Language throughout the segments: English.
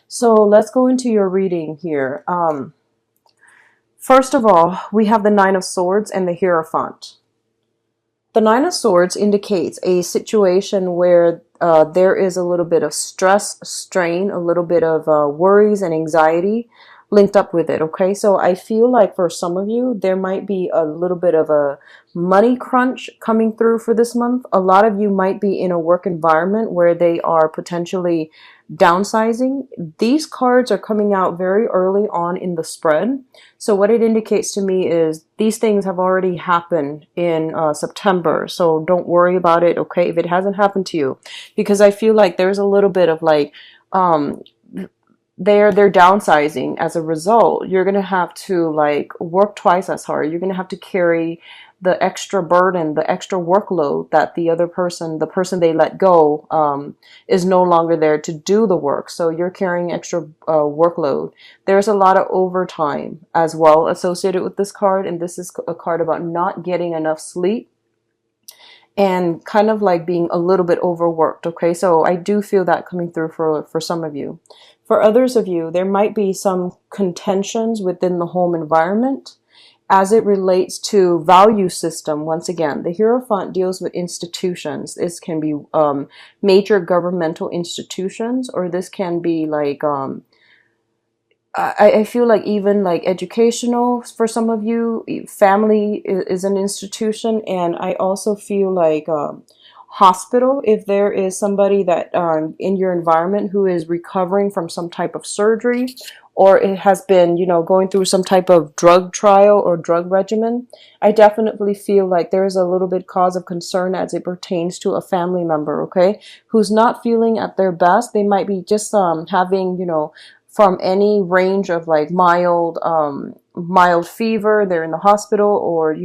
So let's go into your reading here. First of all, we have the Nine of Swords and the Hierophant. The Nine of Swords indicates a situation where there is a little bit of stress, strain, a little bit of worries and anxiety linked up with it. Okay, so I feel like for some of you, there might be a little bit of a money crunch coming through for this month. A lot of you might be in a work environment where they are potentially downsizing. These cards are coming out very early on in the spread. So what it indicates to me is these things have already happened in September. So don't worry about it, okay, if it hasn't happened to you. Because I feel like there's a little bit of like, they're downsizing. As a result, you're going to have to like work twice as hard. You're going to have to carry the extra burden, the extra workload that the other person, the person they let go, is no longer there to do the work. So you're carrying extra workload. There's a lot of overtime as well associated with this card. And this is a card about not getting enough sleep and kind of like being a little bit overworked. Okay, so I do feel that coming through for some of you. For others of you, there might be some contentions within the home environment as it relates to value system. Once again, the Hierophant deals with institutions. This can be major governmental institutions, or this can be like I feel like even like educational for some of you. Family is an institution, and I also feel like hospital, if there is somebody that in your environment who is recovering from some type of surgery, or it has been, going through some type of drug trial or drug regimen. I definitely feel like there is a little bit cause of concern as it pertains to a family member, okay, who's not feeling at their best. They might be just having, from any range of like mild fever, they're in the hospital, or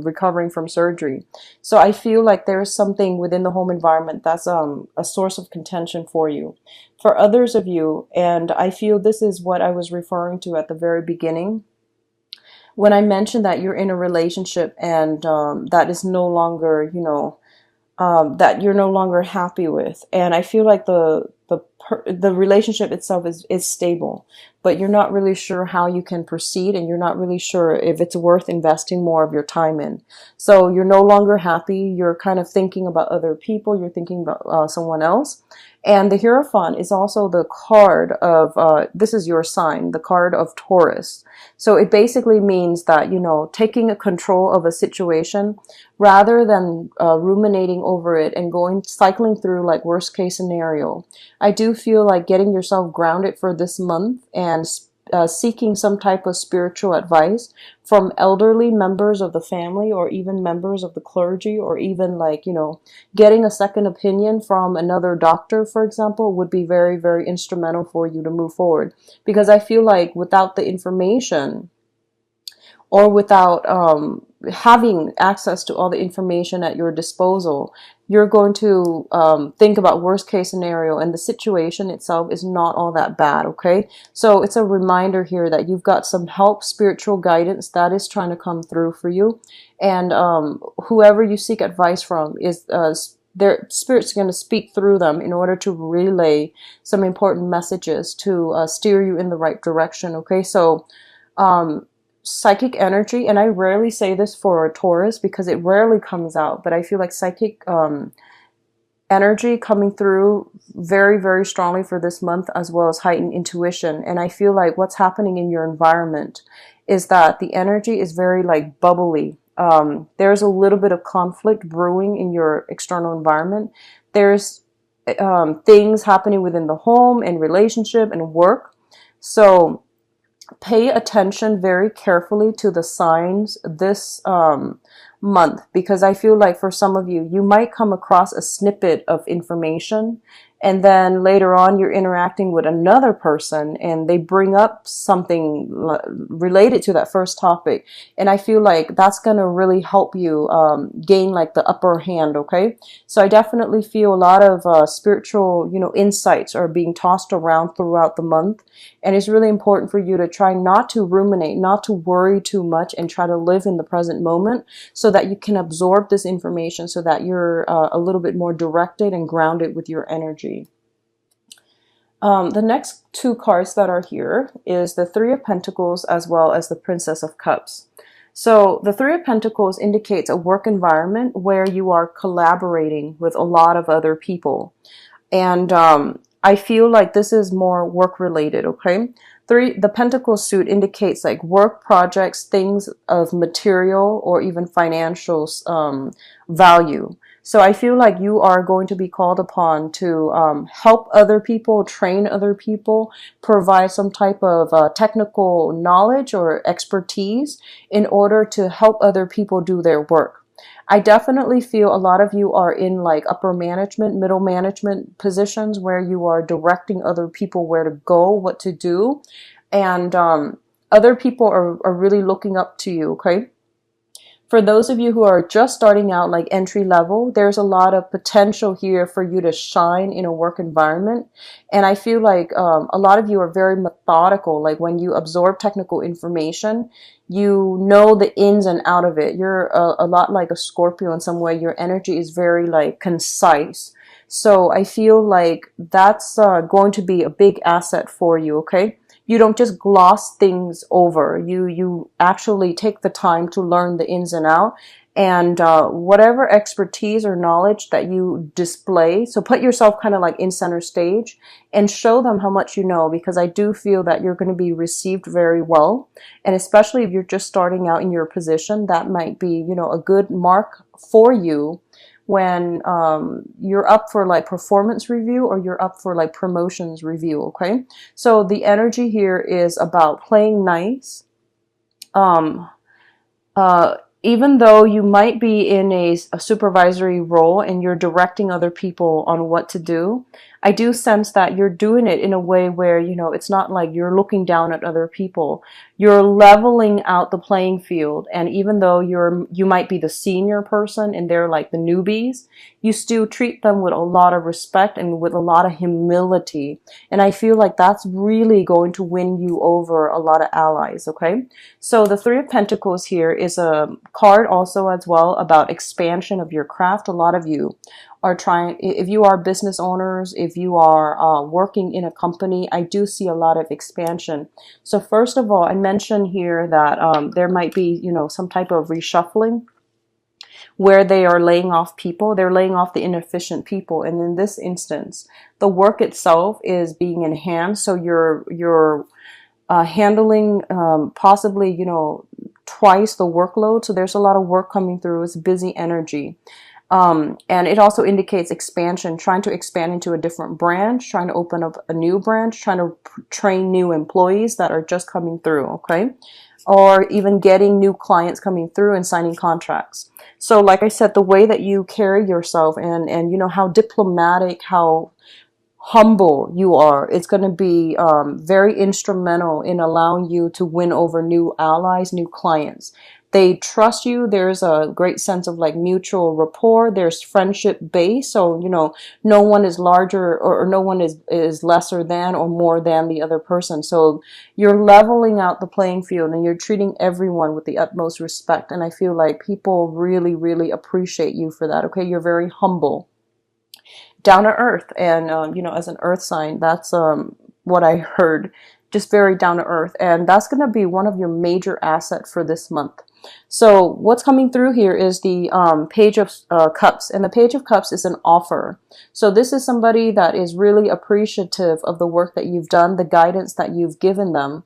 recovering from surgery. So I feel like there's something within the home environment that's a source of contention for you. For others of you, and I feel this is what I was referring to at the very beginning when I mentioned that you're in a relationship and that is no longer, that you're no longer happy with. And I feel like the relationship itself is stable, but you're not really sure how you can proceed, and you're not really sure if it's worth investing more of your time in. So you're no longer happy. You're kind of thinking about other people. You're thinking about someone else. And the Hierophant is also the card of, this is your sign, the card of Taurus. So it basically means that, taking a control of a situation rather than ruminating over it and cycling through like worst case scenario. I do feel like getting yourself grounded for this month and seeking some type of spiritual advice from elderly members of the family, or even members of the clergy, or even like, getting a second opinion from another doctor, for example, would be very, very instrumental for you to move forward. Because I feel like without the information, or without having access to all the information at your disposal, you're going to think about worst case scenario, and the situation itself is not all that bad, okay? So it's a reminder here that you've got some help, spiritual guidance that is trying to come through for you. And whoever you seek advice from is their spirit's going to speak through them in order to relay some important messages to steer you in the right direction, okay? So psychic energy, and I rarely say this for Taurus because it rarely comes out, but I feel like psychic energy coming through very, very strongly for this month, as well as heightened intuition. And I feel like what's happening in your environment is that the energy is very like bubbly. There's a little bit of conflict brewing in your external environment. There's things happening within the home and relationship and work. So pay attention very carefully to the signs this month, because I feel like for some of you, you might come across a snippet of information, and then later on you're interacting with another person and they bring up something related to that first topic. And I feel like that's going to really help you gain like the upper hand, okay? So I definitely feel a lot of spiritual, insights are being tossed around throughout the month. And it's really important for you to try not to ruminate, not to worry too much, and try to live in the present moment so that you can absorb this information, so that you're a little bit more directed and grounded with your energy. The next two cards that are here is the Three of Pentacles as well as the Princess of Cups. So the Three of Pentacles indicates a work environment where you are collaborating with a lot of other people. And I feel like this is more work related, okay? The Pentacle suit indicates like work projects, things of material or even financial value. So I feel like you are going to be called upon to help other people, train other people, provide some type of technical knowledge or expertise in order to help other people do their work. I definitely feel a lot of you are in like upper management, middle management positions where you are directing other people where to go, what to do. And other people are really looking up to you, okay? For those of you who are just starting out, like entry level, there's a lot of potential here for you to shine in a work environment. And I feel like a lot of you are very methodical. Like when you absorb technical information, you know the ins and out of it. You're a lot like a Scorpio in some way. Your energy is very like concise. So I feel like that's going to be a big asset for you, okay? You don't just gloss things over. You actually take the time to learn the ins and out, and whatever expertise or knowledge that you display. So put yourself kind of like in center stage and show them how much you know, because I do feel that you're going to be received very well. And especially if you're just starting out in your position, that might be, you know, a good mark for you when you're up for like performance review or you're up for like promotions review, okay? So the energy here is about playing nice. Um, Even though you might be in a supervisory role and you're directing other people on what to do, I do sense that you're doing it in a way where, you know, it's not like you're looking down at other people. You're leveling out the playing field. And even though you might be the senior person and they're like the newbies, you still treat them with a lot of respect and with a lot of humility. And I feel like that's really going to win you over a lot of allies, okay? So the Three of Pentacles here is a card also as well about expansion of your craft. A lot of you are trying, if you are business owners, if you are working in a company, I do see a lot of expansion. So first of all, I mentioned here that there might be, you know, some type of reshuffling where they are laying off people. They're laying off the inefficient people. And in this instance, the work itself is being enhanced. So you're handling possibly, you know, twice the workload. So there's a lot of work coming through. It's busy energy. And it also indicates expansion, trying to expand into a different branch, trying to open up a new branch, trying to train new employees that are just coming through, okay? Or even getting new clients coming through and signing contracts. So like I said, the way that you carry yourself and you know, how diplomatic, how humble you are, it's going to be very instrumental in allowing you to win over new allies, new clients. They trust you. There's a great sense of like mutual rapport. There's friendship base. So, you know, no one is larger or no one is lesser than or more than the other person. So you're leveling out the playing field and you're treating everyone with the utmost respect. And I feel like people really, really appreciate you for that. Okay. You're very humble, down to earth. And, you know, as an earth sign, that's what I heard. Just very down to earth. And that's going to be one of your major assets for this month. So what's coming through here is the Page of Cups. And the Page of Cups is an offer. So this is somebody that is really appreciative of the work that you've done, the guidance that you've given them.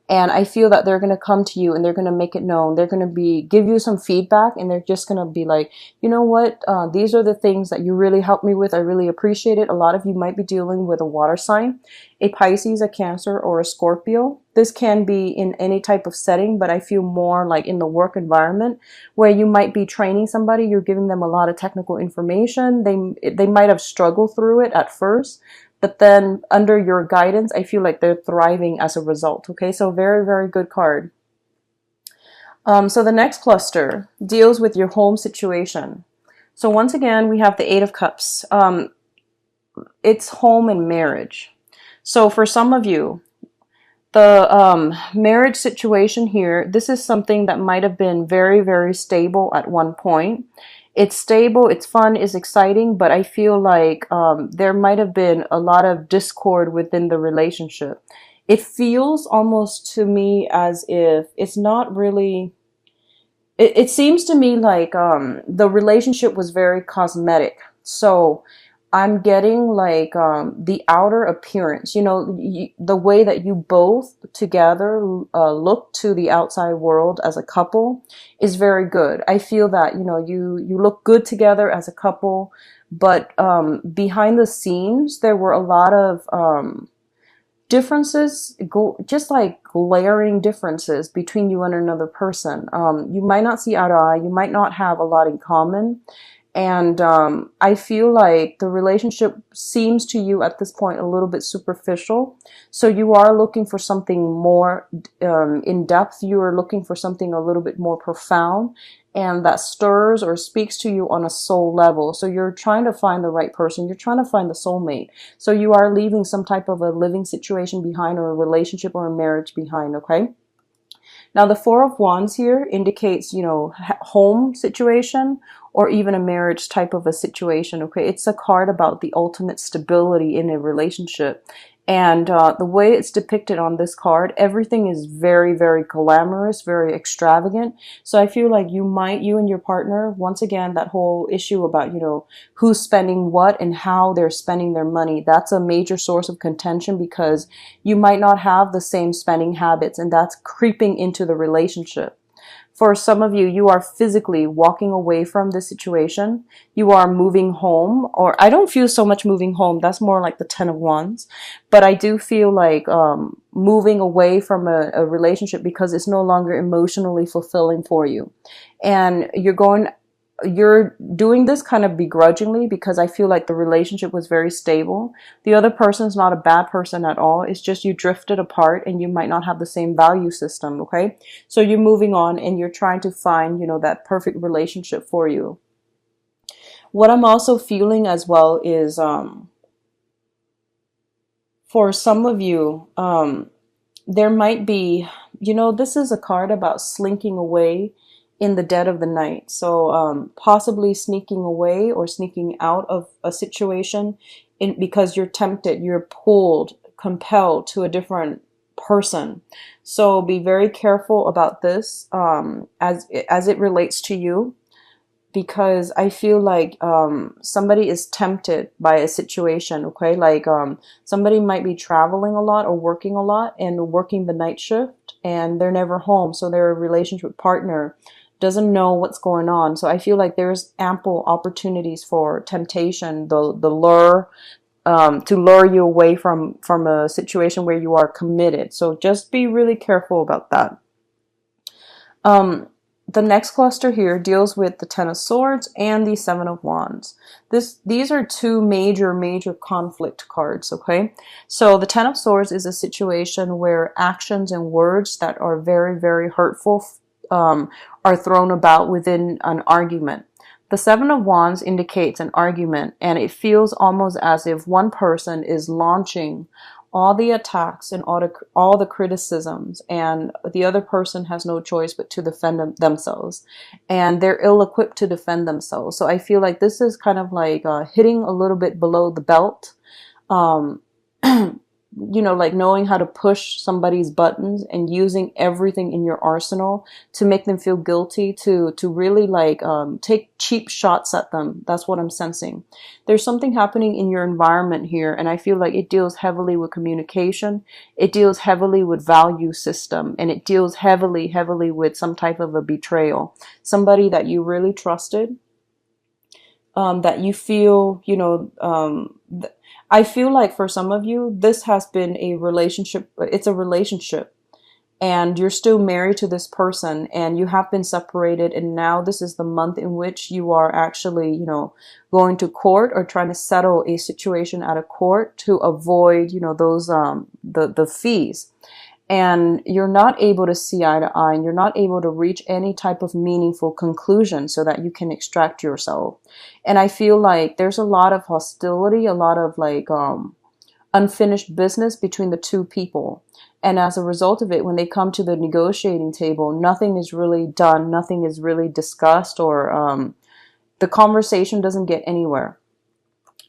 And I feel that they're going to come to you and they're going to make it known. They're going to give you some feedback and they're just going to be like, you know what? These are the things that you really helped me with. I really appreciate it. A lot of you might be dealing with a water sign, a Pisces, a Cancer, or a Scorpio. This can be in any type of setting, but I feel more like in the work environment where you might be training somebody. You're giving them a lot of technical information. They might have struggled through it at first, but then under your guidance, I feel like they're thriving as a result. Okay, so very, very good card. So the next cluster deals with your home situation. So once again, we have the Eight of Cups. It's home and marriage. So for some of you, the marriage situation here, this is something that might have been very, very stable at one point. It's stable, it's fun, it's exciting, but I feel like there might have been a lot of discord within the relationship. It feels almost to me as if it's not really. It seems to me like the relationship was very cosmetic. So I'm getting like the outer appearance, the way that you both together look to the outside world as a couple is very good. I feel that, you look good together as a couple, but behind the scenes, there were a lot of differences, just like glaring differences between you and another person. You might not see eye to eye, you might not have a lot in common, and I feel like the relationship seems to you at this point a little bit superficial. So you are looking for something more in depth. You are looking for something a little bit more profound and that stirs or speaks to you on a soul level. So you're trying to find the right person. You're trying to find the soulmate. So you are leaving some type of a living situation behind, or a relationship or a marriage behind, okay? Now, the Four of Wands here indicates, home situation or even a marriage type of a situation. Okay, it's a card about the ultimate stability in a relationship. And the way it's depicted on this card, everything is very, very glamorous, very extravagant. So I feel like you and your partner, once again, that whole issue about, who's spending what and how they're spending their money, that's a major source of contention because you might not have the same spending habits, and that's creeping into the relationship. For some of you, you are physically walking away from this situation. You are moving home, or I don't feel so much moving home. That's more like the Ten of Wands. But I do feel like moving away from a relationship because it's no longer emotionally fulfilling for you. And you're doing this kind of begrudgingly because I feel like the relationship was very stable. The other person's not a bad person at all. It's just you drifted apart and you might not have the same value system, okay? So you're moving on and you're trying to find, that perfect relationship for you. What I'm also feeling as well is for some of you, there might be, this is a card about slinking away in the dead of the night. So possibly sneaking away or sneaking out of a situation because you're tempted, you're pulled, compelled to a different person. So be very careful about this as it relates to you, because I feel like somebody is tempted by a situation, okay? Like somebody might be traveling a lot or working a lot and working the night shift and they're never home. So their relationship partner doesn't know what's going on. So I feel like there's ample opportunities for temptation, the lure, to lure you away from a situation where you are committed. So just be really careful about that. The next cluster here deals with the Ten of Swords and the Seven of Wands. These are two major conflict cards, okay? So the Ten of Swords is a situation where actions and words that are very, very hurtful are thrown about within an argument. The Seven of Wands indicates an argument, and it feels almost as if one person is launching all the attacks and all the criticisms, and the other person has no choice but to defend themselves, and they're ill-equipped to defend themselves. So I feel like this is kind of like hitting a little bit below the belt. Like knowing how to push somebody's buttons and using everything in your arsenal to make them feel guilty, to really like take cheap shots at them. That's what I'm sensing. There's something happening in your environment here, and I feel like it deals heavily with communication. It deals heavily with value system, and it deals heavily with some type of a betrayal. Somebody that you really trusted, that you feel, I feel like for some of you, this has been a relationship. It's a relationship and you're still married to this person and you have been separated. And now this is the month in which you are actually, going to court or trying to settle a situation at a court to avoid, those, the fees. And you're not able to see eye to eye, and you're not able to reach any type of meaningful conclusion so that you can extract yourself. And I feel like there's a lot of hostility, a lot of like unfinished business between the two people. And as a result of it, when they come to the negotiating table, nothing is really done, nothing is really discussed, or the conversation doesn't get anywhere.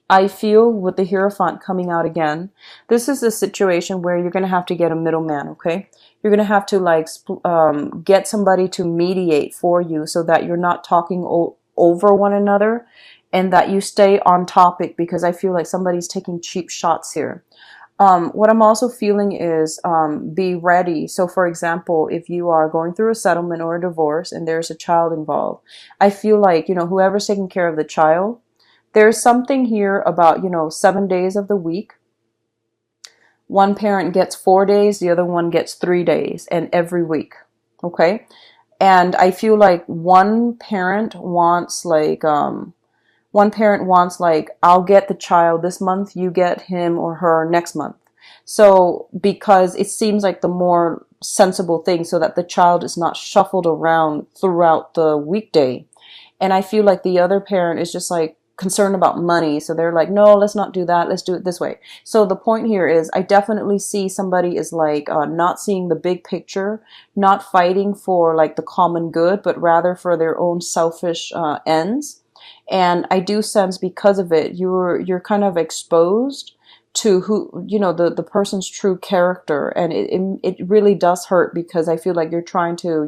I feel with the Hierophant coming out again, this is a situation where you're going to have to get a middleman, okay? You're going to have to like get somebody to mediate for you so that you're not talking over one another and that you stay on topic, because I feel like somebody's taking cheap shots here. What I'm also feeling is be ready. So, for example, if you are going through a settlement or a divorce and there's a child involved, I feel like, whoever's taking care of the child, there's something here about, 7 days of the week. One parent gets 4 days, the other one gets 3 days, and every week. Okay. And I feel like one parent wants like, I'll get the child this month, you get him or her next month. So, because it seems like the more sensible thing, so that the child is not shuffled around throughout the weekday. And I feel like the other parent is just like concerned about money. So they're like, no, let's not do that. Let's do it this way. So the point here is I definitely see somebody is like not seeing the big picture, not fighting for like the common good, but rather for their own selfish ends. And I do sense because of it, you're kind of exposed to who, the person's true character. And it really does hurt, because I feel like you're trying to,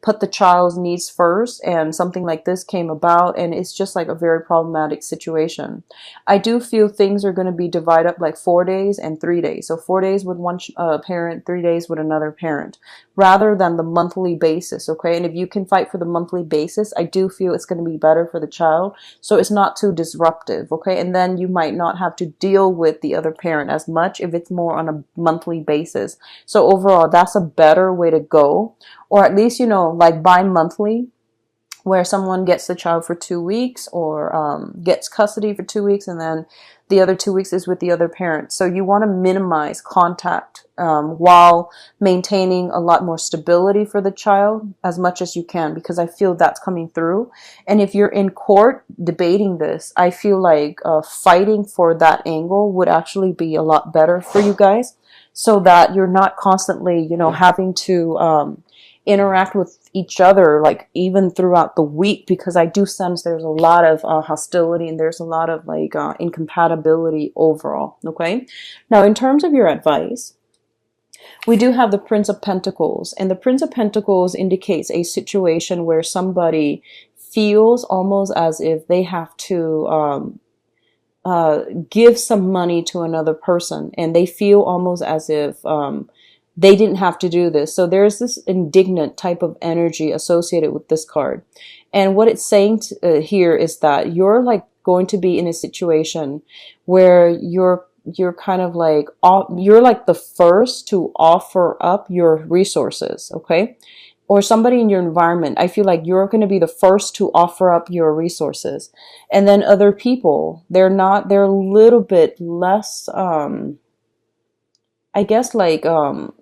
put the child's needs first, and something like this came about, and it's just like a very problematic situation. I do feel things are going to be divided up like 4 days and 3 days. So 4 days with one parent, 3 days with another parent, rather than the monthly basis. Okay. And if you can fight for the monthly basis, I do feel it's going to be better for the child. So it's not too disruptive. Okay. And then you might not have to deal with the other parent as much if it's more on a monthly basis. So overall, that's a better way to go. Or at least, like bi-monthly, where someone gets the child for 2 weeks, or gets custody for 2 weeks, and then the other 2 weeks is with the other parent. So you want to minimize contact while maintaining a lot more stability for the child as much as you can, because I feel that's coming through. And if you're in court debating this, I feel like fighting for that angle would actually be a lot better for you guys, so that you're not constantly, having to interact with each other, like even throughout the week, because I do sense there's a lot of hostility, and there's a lot of like incompatibility overall. Okay. Now, in terms of your advice, we do have the Prince of Pentacles, and the Prince of Pentacles indicates a situation where somebody feels almost as if they have to give some money to another person, and they feel almost as if they didn't have to do this. So there's this indignant type of energy associated with this card. And what it's saying here is that you're like going to be in a situation where you're kind of like, you're like the first to offer up your resources, okay? Or somebody in your environment, I feel like you're going to be the first to offer up your resources. And then other people, they're a little bit less, I guess like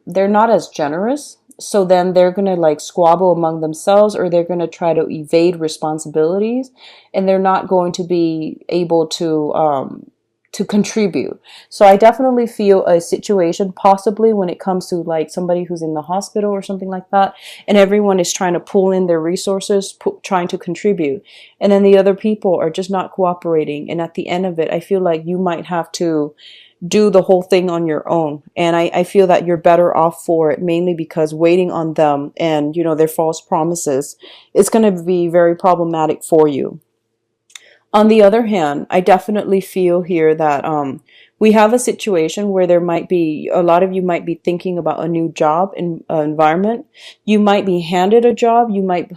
they're not as generous. So then they're going to like squabble among themselves, or they're going to try to evade responsibilities, and they're not going to be able to contribute. So I definitely feel a situation possibly when it comes to like somebody who's in the hospital or something like that, and everyone is trying to pull in their resources, trying to contribute, and then the other people are just not cooperating. And at the end of it, I feel like you might have to do the whole thing on your own. And I feel that you're better off for it, mainly because waiting on them and, their false promises, it's going to be very problematic for you. On the other hand, I definitely feel here that we have a situation where there might be, a lot of you might be thinking about a new job environment. You might be handed a job. You might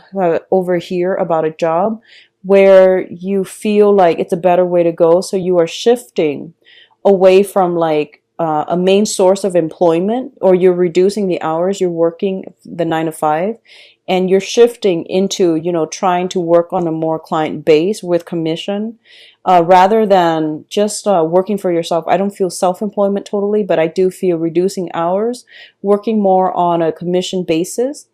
overhear about a job where you feel like it's a better way to go. So you are shifting away from like a main source of employment, or you're reducing the hours you're working, the 9 to 5, and you're shifting into, trying to work on a more client base with commission, rather than just working for yourself. I don't feel self-employment totally, but I do feel reducing hours, working more on a commission basis.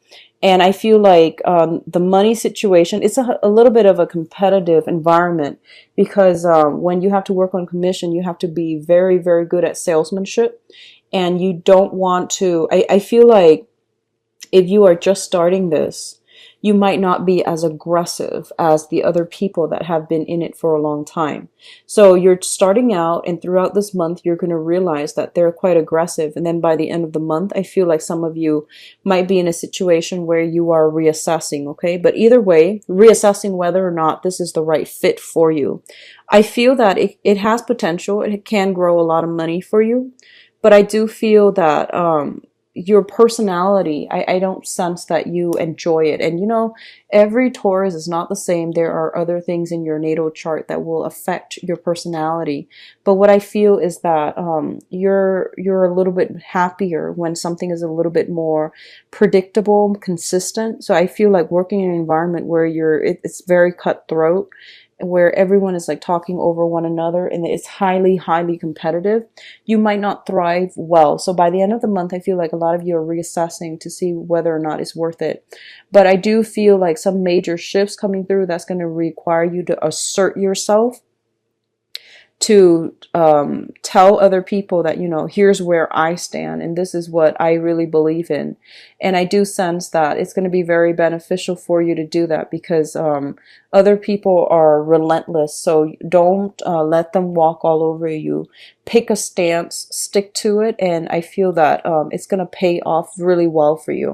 And I feel like the money situation, it's a little bit of a competitive environment, because when you have to work on commission, you have to be very, very good at salesmanship. And you don't want to, I feel like if you are just starting this, you might not be as aggressive as the other people that have been in it for a long time. So you're starting out, and throughout this month, you're going to realize that they're quite aggressive. And then by the end of the month, I feel like some of you might be in a situation where you are reassessing, okay? But either way, reassessing whether or not this is the right fit for you. I feel that it has potential. It can grow a lot of money for you. But I do feel that your personality, I don't sense that you enjoy it. And you know, every Taurus is not the same. There are other things in your natal chart that will affect your personality. But what I feel is that you're a little bit happier when something is a little bit more predictable, consistent. So I feel like working in an environment where it's very cutthroat, where everyone is like talking over one another and it's highly, highly competitive, you might not thrive well. So by the end of the month, I feel like a lot of you are reassessing to see whether or not it's worth it. But I do feel like some major shifts coming through that's going to require you to assert yourself, to tell other people that, you know, here's where I stand and this is what I really believe in. And I do sense that it's going to be very beneficial for you to do that, because other people are relentless. So don't let them walk all over you. Pick a stance, stick to it, and I feel that it's going to pay off really well for you.